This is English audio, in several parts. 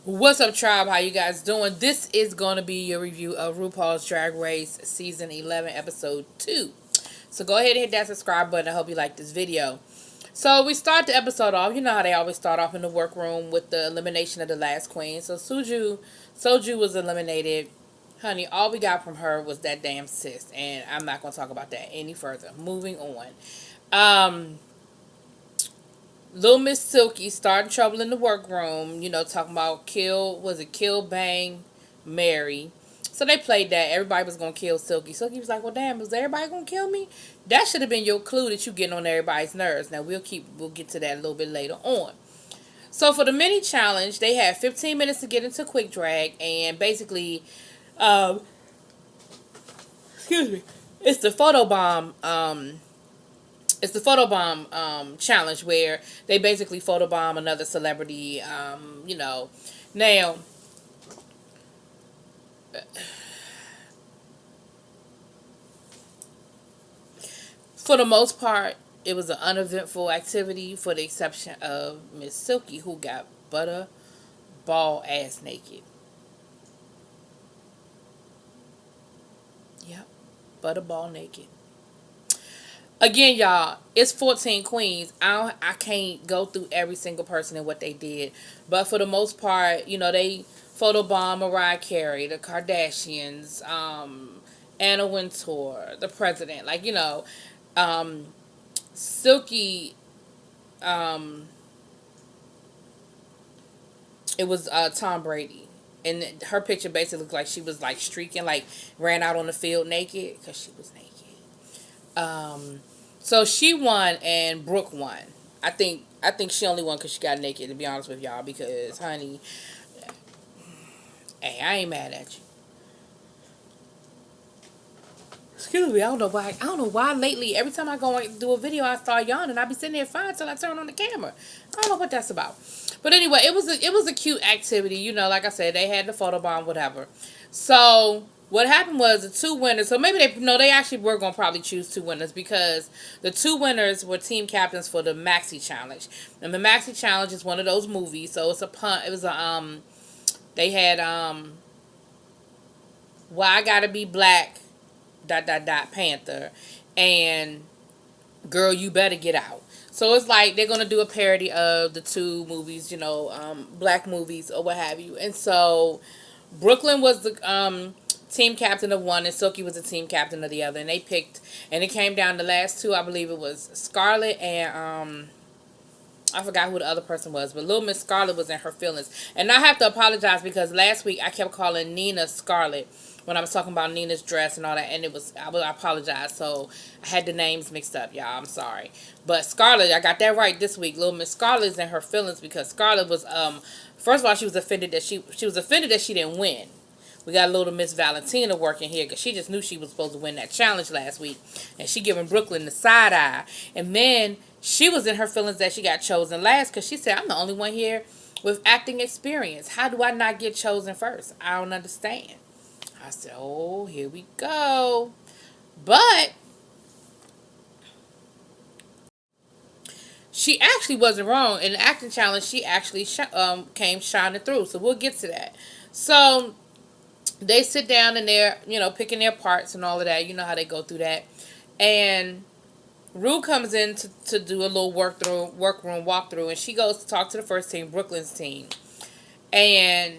What's up, tribe? How you guys doing? This is going to be your review of RuPaul's Drag Race Season 11, Episode 2. So go ahead and hit that subscribe button. I hope you like this video. So we start the episode off. You know how they always start off in the workroom with the elimination of the last queen. So Soju was eliminated. Honey, all we got from her was that damn cyst. And I'm not going to talk about that any further. Moving on. Little Miss Silky starting trouble in the workroom, talking about kill, bang, marry. So they played that. Everybody was going to kill Silky. Silky was like, well, damn, was everybody going to kill me? That should have been your clue that you getting on everybody's nerves. Now, we'll get to that a little bit later on. So for the mini challenge, they had 15 minutes to get into quick drag. And basically, excuse me, it's the photobomb challenge where they basically photobomb another celebrity. Now, for the most part, it was an uneventful activity, for the exception of Miss Silky, who got butter ball ass naked. Yep, butterball naked. Again, y'all, it's 14 queens. I can't go through every single person and what they did. But for the most part, they photobomb Mariah Carey, the Kardashians, Anna Wintour, the president. Silky, it was Tom Brady. And her picture basically looked like she was like streaking, like ran out on the field naked because she was naked. So she won and Brooke won. I think she only won because she got naked, to be honest with y'all, because honey, hey, I ain't mad at you. Excuse me, I don't know why lately every time I go and do a video I start yawning. I be sitting there fine till I turn on the camera. I don't know what that's about. But anyway, it was a cute activity, like I said, they had the photobomb, whatever. So what happened was the two winners, so maybe they actually were going to probably choose two winners, because the two winners were team captains for the Maxi Challenge. And the Maxi Challenge is one of those movies, so they had, Why I Gotta Be Black, ... Panther, and Girl You Better Get Out. So it's like they're going to do a parody of the two movies, black movies or what have you. And so Brooklyn was the team captain of one, and Silky was the team captain of the other. And they picked, and it came down to the last two. I believe it was Scarlett and I forgot who the other person was, but Little Miss Scarlett was in her feelings. And I have to apologize because last week I kept calling Nina Scarlett when I was talking about Nina's dress and all that, and I apologize. So I had the names mixed up, y'all. I'm sorry. But Scarlett, I got that right this week. Little Miss Scarlett is in her feelings because Scarlett was first of all, she was offended that she was offended that she didn't win. We got a little Miss Valentina working here because she just knew she was supposed to win that challenge last week. And she giving Brooklyn the side eye. And then she was in her feelings that she got chosen last because she said, I'm the only one here with acting experience. How do I not get chosen first? I don't understand. I said, oh, here we go. But she actually wasn't wrong. In the acting challenge, she actually came shining through. So we'll get to that. So they sit down and they're, picking their parts and all of that. You know how they go through that. And Rue comes in to do a little workroom walkthrough, and she goes to talk to the first team, Brooklyn's team. And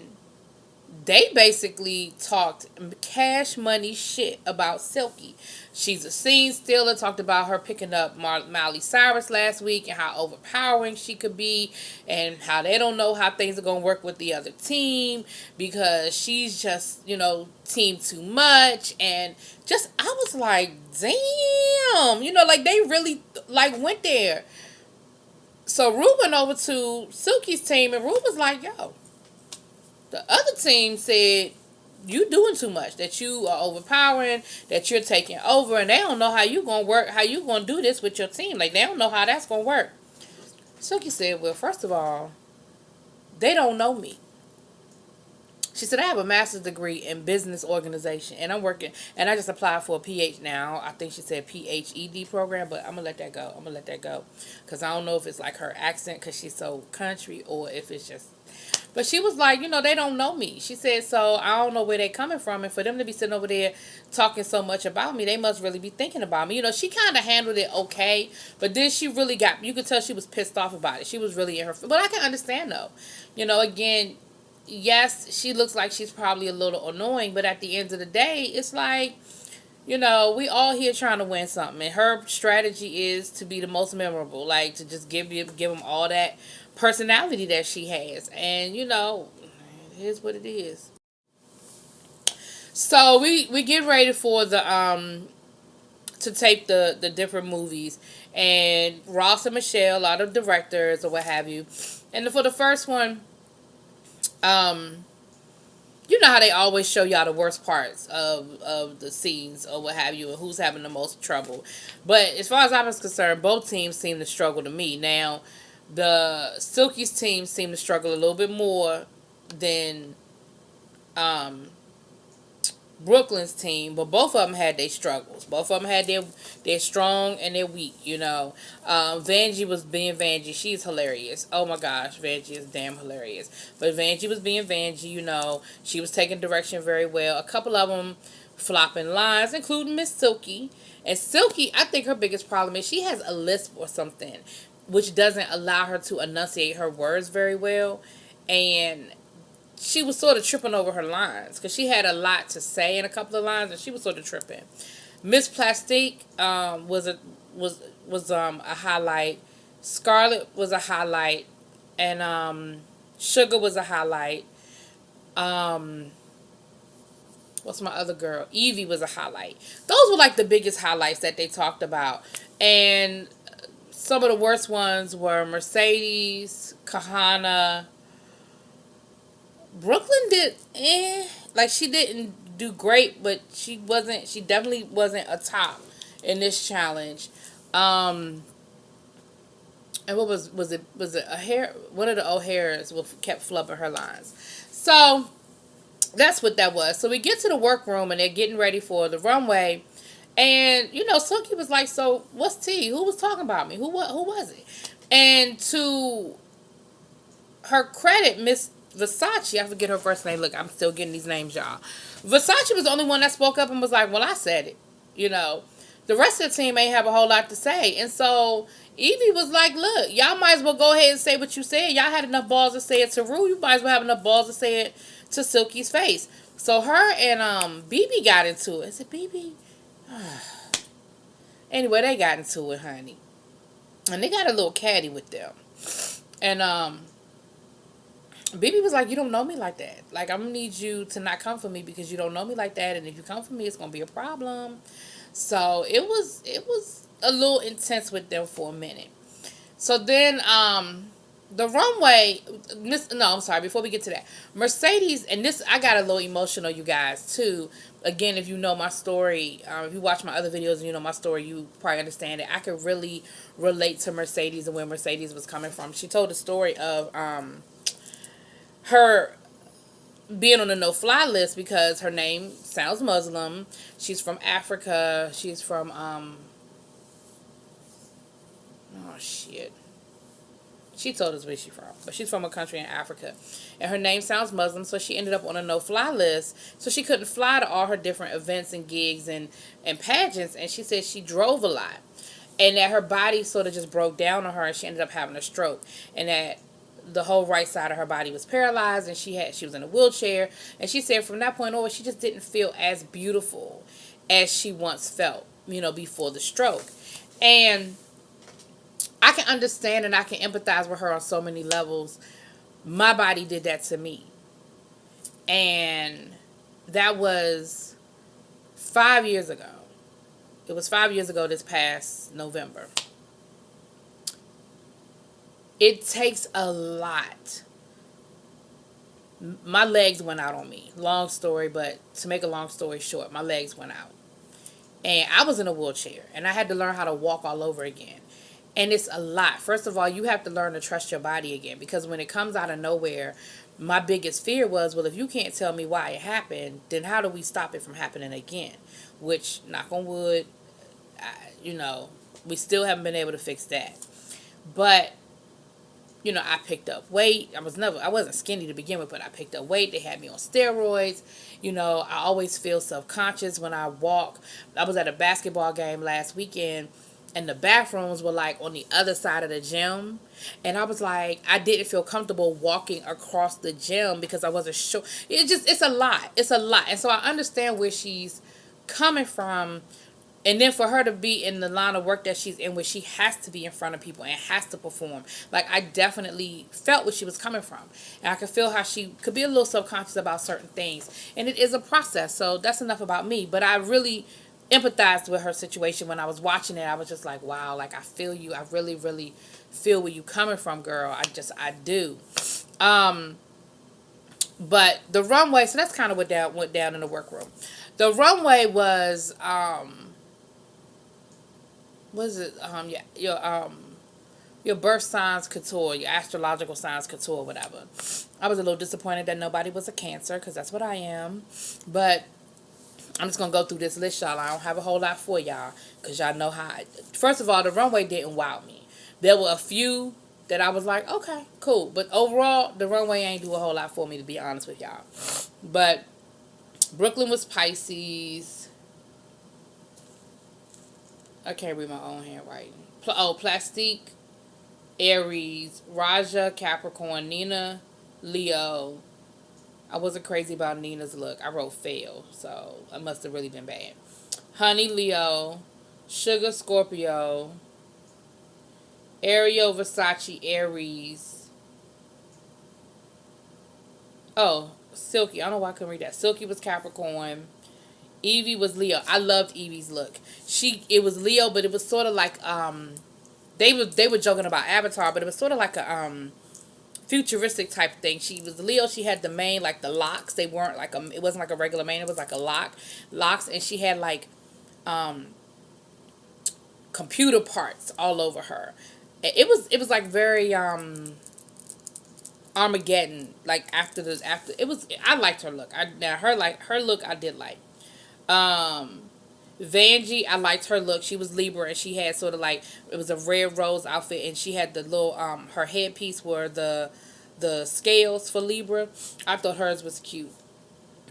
they basically talked cash money shit about Silky. She's a scene stealer. Talked about her picking up Miley Cyrus last week and how overpowering she could be, and how they don't know how things are going to work with the other team because she's just, team too much. And just, I was like, damn, they really went there. So Rue went over to Silky's team, and Rue was like, yo, the other team said you doing too much, that you are overpowering, that you're taking over, and they don't know how you gonna work, how you gonna do this with your team. They don't know how that's gonna work. Silky said, well, first of all, they don't know me. She said, I have a master's degree in business organization, and I'm working, and I just applied for a PH now. I think she said PhD program, but I'm going to let that go. Because I don't know if it's like her accent because she's so country, or if it's just But she was like, they don't know me. She said, so I don't know where they're coming from. And for them to be sitting over there talking so much about me, they must really be thinking about me. She kind of handled it okay. But then she really you could tell she was pissed off about it. She was really in her. But I can understand, though. Again, yes, she looks like she's probably a little annoying. But at the end of the day, it's like, we all here trying to win something, and her strategy is to be the most memorable, like to just give them all that personality that she has, and it is what it is. So we get ready for the to tape the different movies, and Ross and Michelle are the directors or what have you, and for the first one, um you know how they always show y'all the worst parts of the scenes or what have you, and who's having the most trouble. But as far as I was concerned, both teams seem to struggle to me. Now, the Silky's team seemed to struggle a little bit more than um, Brooklyn's team, but both of them had their struggles. Both of them had their strong and their weak, Vanjie was being Vanjie. She's hilarious. Oh my gosh, Vanjie is damn hilarious. But Vanjie was being Vanjie, She was taking direction very well. A couple of them flopping lines, including Miss Silky. And Silky, I think her biggest problem is she has a lisp or something, which doesn't allow her to enunciate her words very well. And she was sort of tripping over her lines because she had a lot to say in a couple of lines, and she was sort of tripping. Miss Plastique was a highlight. Scarlet was a highlight, and Sugar was a highlight. What's my other girl? Evie was a highlight. Those were like the biggest highlights that they talked about, and some of the worst ones were Mercedes, Kahana. Brooklyn did like she didn't do great, but she definitely wasn't a top in this challenge. And what was it a hair, one of the O'Haras kept flubbing her lines. So that's what that was. So we get to the workroom and they're getting ready for the runway, and Silky was like, so what's tea? Who was talking about me? Who was it? And to her credit, Miss Versace, I forget her first name. Look, I'm still getting these names, y'all. Versace was the only one that spoke up and was like, well, I said it. The rest of the team ain't have a whole lot to say. And so Evie was like, look, y'all might as well go ahead and say what you said. Y'all had enough balls to say it to Rue. You might as well have enough balls to say it to Silky's face. So her and BB got into it. Is it BB? Anyway, they got into it, honey. And they got a little catty with them. And BB was like, you don't know me like that. Like, I'm going to need you to not come for me because you don't know me like that. And if you come for me, it's going to be a problem. So it was a little intense with them for a minute. So then the runway, I'm sorry, before we get to that, Mercedes, and this, I got a little emotional, you guys, too. Again, if you know my story, if you watch my other videos and you know my story, you probably understand it. I could really relate to Mercedes and where Mercedes was coming from. She told the story of her being on the no-fly list because her name sounds Muslim. She's from Africa. She's from, she told us where she's from, but she's from a country in Africa. And her name sounds Muslim, so she ended up on a no-fly list. So she couldn't fly to all her different events and gigs and pageants. And she said she drove a lot. And that her body sort of just broke down on her, and she ended up having a stroke. And that the whole right side of her body was paralyzed, and she was in a wheelchair. And she said from that point on, she just didn't feel as beautiful as she once felt, before the stroke. And I can understand and I can empathize with her on so many levels. My body did that to me. And that was 5 years ago. It was 5 years ago this past November. It takes a lot. My legs went out on me. Long story, but to make a long story short, my legs went out. And I was in a wheelchair. And I had to learn how to walk all over again. And it's a lot. First of all, you have to learn to trust your body again. Because when it comes out of nowhere, my biggest fear was, well, if you can't tell me why it happened, then how do we stop it from happening again? Which, knock on wood, we still haven't been able to fix that. But, I picked up weight. I wasn't skinny to begin with, but I picked up weight. They had me on steroids. I always feel self-conscious when I walk. I was at a basketball game last weekend, and the bathrooms were like on the other side of the gym. And I was like, I didn't feel comfortable walking across the gym because I wasn't sure. It's a lot. It's a lot. And so I understand where she's coming from. And then for her to be in the line of work that she's in, where she has to be in front of people and has to perform, like, I definitely felt where she was coming from. And I could feel how she could be a little subconscious about certain things. And it is a process. So that's enough about me. But I really empathized with her situation when I was watching it. I was just like, wow, like, I feel you. I really, really feel where you coming from, girl. I do. But the runway, so that's kind of what went down in the workroom. The runway was, your birth signs couture, your astrological signs couture, whatever. I was a little disappointed that nobody was a Cancer, because that's what I am. But I'm just going to go through this list, y'all. I don't have a whole lot for y'all, because y'all know how. First of all, the runway didn't wow me. There were a few that I was like, okay, cool. But overall, the runway ain't do a whole lot for me, to be honest with y'all. But Brooklyn was Pisces. I can't read my own handwriting. Plastique, Aries. Raja, Capricorn. Nina, Leo. I wasn't crazy about Nina's look. I wrote fail, so it must have really been bad. Honey, Leo. Sugar, Scorpio. Ariel, Versace, Aries. Oh, Silky. I don't know why I couldn't read that. Silky was Capricorn. Evie was Leo. I loved Evie's look. It was Leo, but it was sort of like they were joking about Avatar, but it was sort of like a futuristic type of thing. She was Leo. She had the mane, like the locks. They weren't like it wasn't like a regular mane. It was like a locks, and she had like computer parts all over her. It was like very Armageddon. Like after it was. I liked her look. Her look I did like. Vanjie, I liked her look. She was Libra, and she had sort of like, it was a red rose outfit, and she had the little her headpiece were the scales for Libra. I thought hers was cute.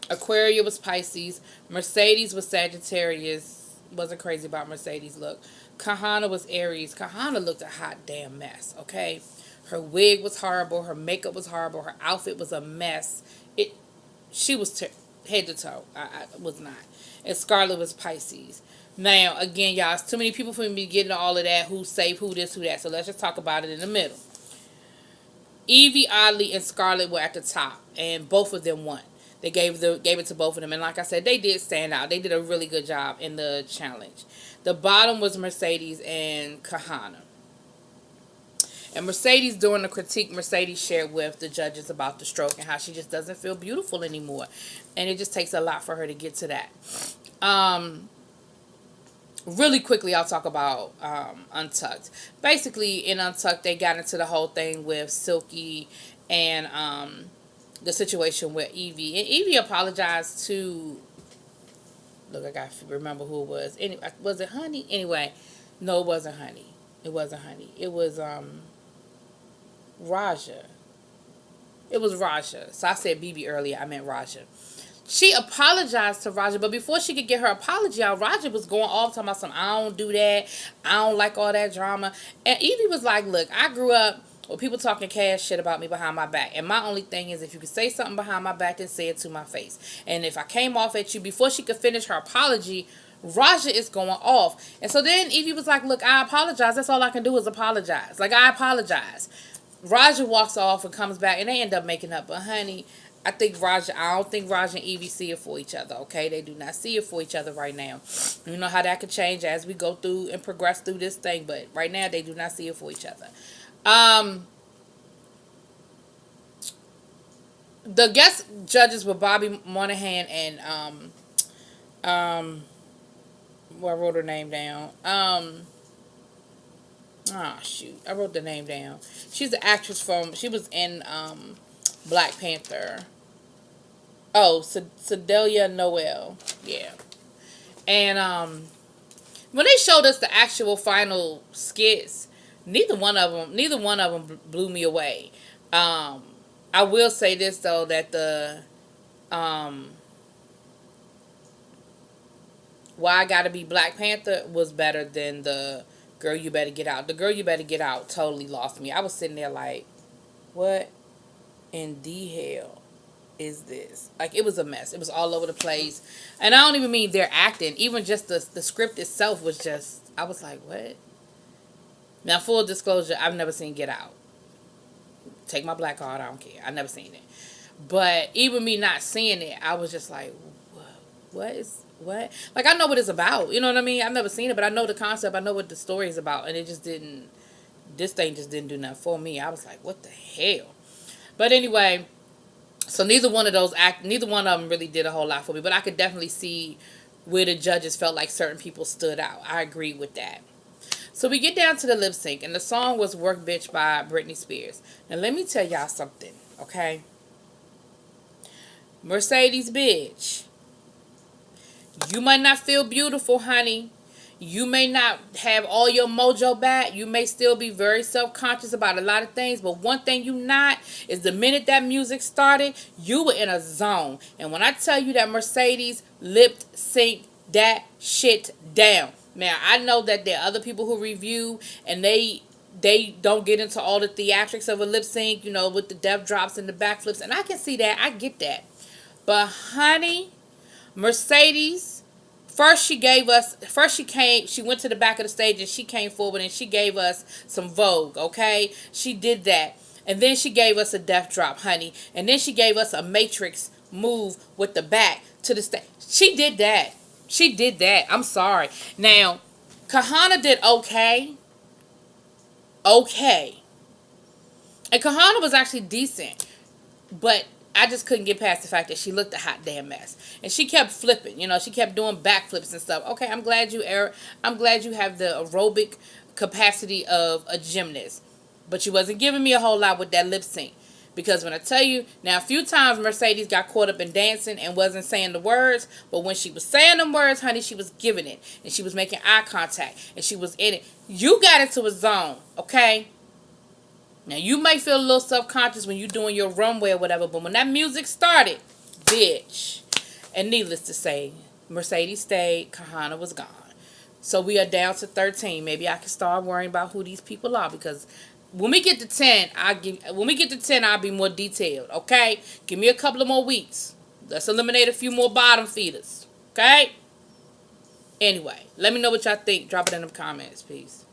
Aquaria was Pisces. Mercedes was Sagittarius. Wasn't crazy about Mercedes' look. Kahana was Aries. Kahana looked a hot damn mess, okay? Her wig was horrible. Her makeup was horrible. Her outfit was a mess. She was head to toe. I was not. And Scarlett was Pisces. Now, again, y'all, it's too many people for me to be getting all of that. Who's safe, who this, who that. So let's just talk about it in the middle. Evie, Oddly, and Scarlett were at the top, and both of them won. They gave it to both of them, and like I said, they did stand out. They did a really good job in the challenge. The bottom was Mercedes and Kahana. And Mercedes, during the critique, Mercedes shared with the judges about the stroke and how she just doesn't feel beautiful anymore. And it just takes a lot for her to get to that. Really quickly, I'll talk about Untucked. Basically, in Untucked, they got into the whole thing with Silky and the situation with Evie. And Evie apologized to... Look, I got to remember who it was. Anyway, was it Honey? Anyway, no, it wasn't Honey. It wasn't Honey. It was... Raja. It was Raja. So I said BB earlier. I meant Raja. She apologized to Raja, but before she could get her apology out, Raja was going off talking about something. I don't do that. I don't like all that drama. And Evie was like, look, I grew up with people talking cash shit about me behind my back. And my only thing is, if you could say something behind my back, then say it to my face. And if I came off at you, before she could finish her apology, Raja is going off. And so then Evie was like, look, I apologize. That's all I can do is apologize. Like, I apologize. Raja walks off and comes back, and they end up making up. But honey, I don't think Raja and Evie see it for each other, okay? They do not see it for each other right now. You know how that could change as we go through and progress through this thing, but right now they do not see it for each other. The guest judges were Bobby Monahan and well, I wrote her name down. Shoot. I wrote the name down. She's the actress she was in Black Panther. Oh, Sedalia Noel. Yeah. And when they showed us the actual final skits, Neither one of them blew me away. I will say this though, that the um, Why I Gotta Be Black Panther was better than the Girl You Better Get Out. The Girl You Better Get Out totally lost me. I was sitting there like, what in the hell is this? Like, it was a mess. It was all over the place. And I don't even mean their acting. Even just the script itself was just, I was like, what? Now, full disclosure, I've never seen Get Out. Take my black card, I don't care. I've never seen it. But even me not seeing it, I was just like, what? Like, I know what it's about. You know what I mean? I've never seen it, but I know the concept. I know what the story is about. And it just didn't, this thing just didn't do nothing for me. I was like, what the hell? But anyway, so neither one of them really did a whole lot for me. But I could definitely see where the judges felt like certain people stood out. I agree with that. So we get down to the lip sync, and the song was Work Bitch by Britney Spears. Now let me tell y'all something, okay? Mercedes, bitch. You might not feel beautiful, honey. You may not have all your mojo back. You may still be very self-conscious about a lot of things. But one thing you not is the minute that music started, you were in a zone. And when I tell you that Mercedes lip synced that shit down. Now, I know that there are other people who review and they don't get into all the theatrics of a lip sync, you know, with the death drops and the backflips. And I can see that. I get that. But honey, Mercedes, she went to the back of the stage and she came forward and she gave us some Vogue, okay? She did that. And then she gave us a death drop, honey. And then she gave us a Matrix move with the back to the stage. She did that. I'm sorry. Now, Kahana did okay. Okay. And Kahana was actually decent. But I just couldn't get past the fact that she looked a hot damn mess. And she kept flipping, you know, she kept doing backflips and stuff. Okay, I'm glad you have the aerobic capacity of a gymnast. But you wasn't giving me a whole lot with that lip sync. Because when I tell you, now a few times Mercedes got caught up in dancing and wasn't saying the words. But when she was saying the words, honey, she was giving it. And she was making eye contact. And she was in it. You got into a zone, okay? Now, you might feel a little self-conscious when you're doing your runway or whatever, but when that music started, bitch. And needless to say, Mercedes stayed, Kahana was gone. So we are down to 13. Maybe I can start worrying about who these people are, because when we get to 10, I'll be more detailed, okay? Give me a couple of more weeks. Let's eliminate a few more bottom feeders, okay? Anyway, let me know what y'all think. Drop it in the comments. Peace.